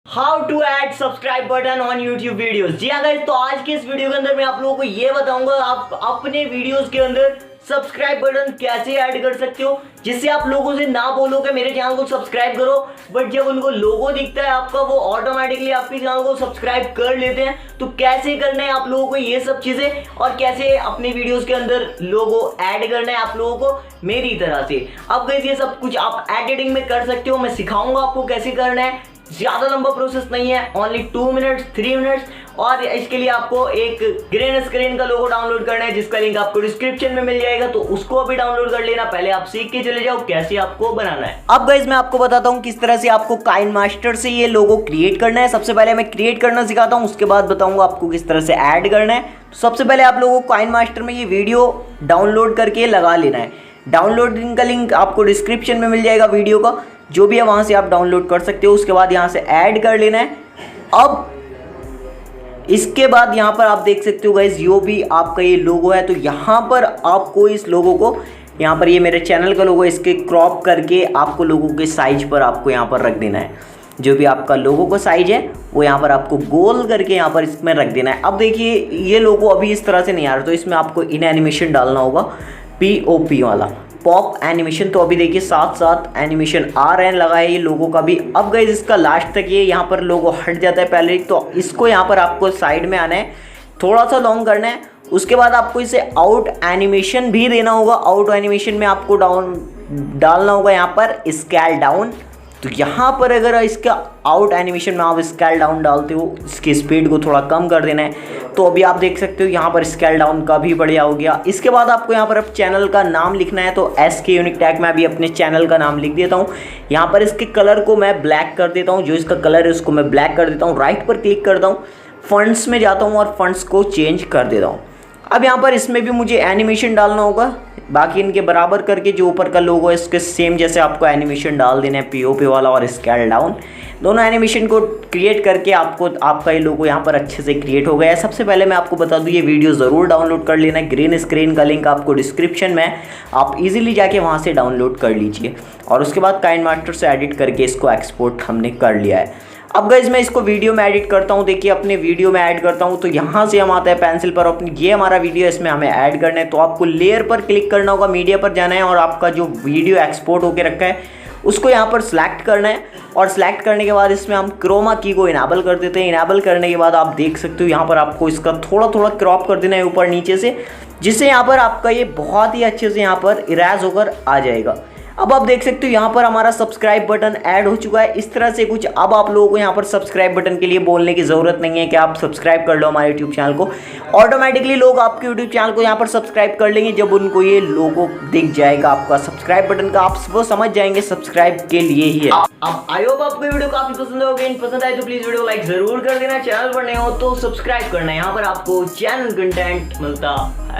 How to add subscribe button on YouTube videos. जी हाँ guys, तो आज के इस वीडियो के अंदर मैं आप लोगों को ये बताऊंगा आप अपने वीडियोस के अंदर सब्सक्राइब बटन कैसे ऐड कर सकते हो, जिससे आप लोगों से ना बोलो कि मेरे चैनल को सब्सक्राइब करो, बट जब उनको लोगो दिखता है आपका वो ऑटोमेटिकली आपके चैनल को सब्सक्राइब कर लेते हैं। तो कैसे करना है आप लोगों को ये सब चीजें, और कैसे अपने वीडियोस के अंदर लोगो ऐड करना है आप लोगों को मेरी तरह से। अब गाइस ये सब कुछ आप एडिटिंग में कर सकते हो, मैं सिखाऊंगा आपको कैसे करना है। ज्यादा लंबा प्रोसेस नहीं है, ओनली 2 मिनट्स 3 मिनट्स। और इसके लिए आपको एक ग्रीन स्क्रीन का लोगो डाउनलोड करना है, जिसका लिंक आपको डिस्क्रिप्शन में मिल जाएगा, तो उसको अभी डाउनलोड कर लेना। पहले आप सीख के चले जाओ कैसे आपको बनाना है। अब गाइस मैं आपको बताता हूँ किस तरह से आपको काइनमास्टर से ये लोगो क्रिएट करना है। सबसे पहले मैं क्रिएट करना सिखाता हूँ, उसके बाद बताऊंगा आपको किस तरह से ऐड करना है। तो सबसे पहले आप लोगों को काइनमास्टर में ये वीडियो डाउनलोड करके लगा लेना है। डाउनलोडिंग का लिंक आपको डिस्क्रिप्शन में मिल जाएगा वीडियो का, जो भी है वहां से आप डाउनलोड कर सकते हो। उसके बाद यहां से ऐड कर लेना है। अब इसके बाद यहां पर आप देख सकते हो गाइस, जो भी आपका ये लोगो है, तो यहां पर आपको इस लोगो को, यहां पर ये मेरे चैनल का लोगो है, इसके क्रॉप करके आपको लोगो के साइज पर आपको यहां पर रख देना है। जो भी आपका लोगो का साइज है वो यहाँ पर आपको गोल करके यहाँ पर इसमें रख देना है। अब देखिए ये लोगो अभी इस तरह से नहीं आ रहा, तो इसमें आपको इन एनिमेशन डालना होगा, POP वाला, पॉप एनिमेशन। तो अभी देखिए साथ साथ एनिमेशन आ रहे हैं, लगाए ये लोगो का भी। अब गाइस इसका लास्ट तक ये यहाँ पर लोगो हट जाता है पहले, तो इसको यहाँ पर आपको साइड में आना है, थोड़ा सा लॉन्ग करना है। उसके बाद आपको इसे आउट एनिमेशन भी देना होगा। आउट एनिमेशन में आपको डालना होगा यहाँ पर स्केल डाउन। तो यहाँ पर अगर इसका आउट एनिमेशन में आप स्केल डाउन डालते हो, इसकी स्पीड को थोड़ा कम कर देना है। तो अभी आप देख सकते हो यहाँ पर स्केल डाउन का भी बढ़िया हो गया। इसके बाद आपको यहाँ पर अब चैनल का नाम लिखना है, तो 𝐃𝐢𝐬𝐜𝐥𝐚𝐢𝐸 मैं अभी अपने चैनल का नाम लिख देता हूँ। यहाँ पर इसके कलर को मैं ब्लैक कर देता हूँ, जो इसका कलर है उसको मैं ब्लैक कर देता हूँ। राइट पर क्लिक करता हूँ, फंड्स में जाता हूँ और फंड्स को चेंज कर देता हूँ। अब यहाँ पर इसमें भी मुझे एनिमेशन डालना होगा, बाकी इनके बराबर करके जो ऊपर का लोगो है इसके सेम जैसे आपको एनिमेशन डाल देना है, POP वाला और स्केल डाउन। दोनों एनिमेशन को क्रिएट करके आपका ये लोगो यहाँ पर अच्छे से क्रिएट हो गया है। सबसे पहले मैं आपको बता दूँ, ये वीडियो ज़रूर डाउनलोड कर लेना है। ग्रीन स्क्रीन का लिंक आपको डिस्क्रिप्शन में, आप इजीली जाके वहाँ से डाउनलोड कर लीजिए। और उसके बाद काइनमास्टर से एडिट करके इसको एक्सपोर्ट हमने कर लिया है। अब गाइस मैं इसको वीडियो में एडिट करता हूँ। देखिए अपने वीडियो में ऐड करता हूँ, तो यहाँ से हम आता है पेंसिल पर, अपनी ये हमारा वीडियो है, इसमें हमें ऐड करना है। तो आपको लेयर पर क्लिक करना होगा, मीडिया पर जाना है, और आपका जो वीडियो एक्सपोर्ट होकर रखा है उसको यहाँ पर सिलेक्ट करना है। और सिलेक्ट करने के बाद इसमें हम क्रोमा की को इनेबल कर देते हैं। इनेबल करने के बाद आप देख सकते हो यहाँ पर आपको इसका थोड़ा थोड़ा क्रॉप कर देना है ऊपर नीचे से, जिससे यहाँ पर आपका ये बहुत ही अच्छे से यहाँ पर इरेज होकर आ जाएगा। अब आप देख सकते हो यहाँ पर हमारा सब्सक्राइब बटन ऐड हो चुका है इस तरह से कुछ। अब आप लोगों को यहाँ पर सब्सक्राइब बटन के लिए बोलने की ज़रूरत नहीं है कि आप सब्सक्राइब कर लो हमारे यूट्यूब चैनल को। ऑटोमेटिकली लोग आपके यूट्यूब चैनल को यहाँ पर सब्सक्राइब कर लेंगे जब उनको ये लोगो दिख जाएगा आपका सब्सक्राइब बटन का, आप वो समझ जाएंगे सब्सक्राइब के लिए ही है। अब आई होप आपको वीडियो काफी पसंद होगी। पसंद आए तो प्लीज वीडियो लाइक जरूर कर देना। चैनल पर नए हो तो सब्सक्राइब करना, यहाँ पर आपको चैनल कंटेंट मिलता है।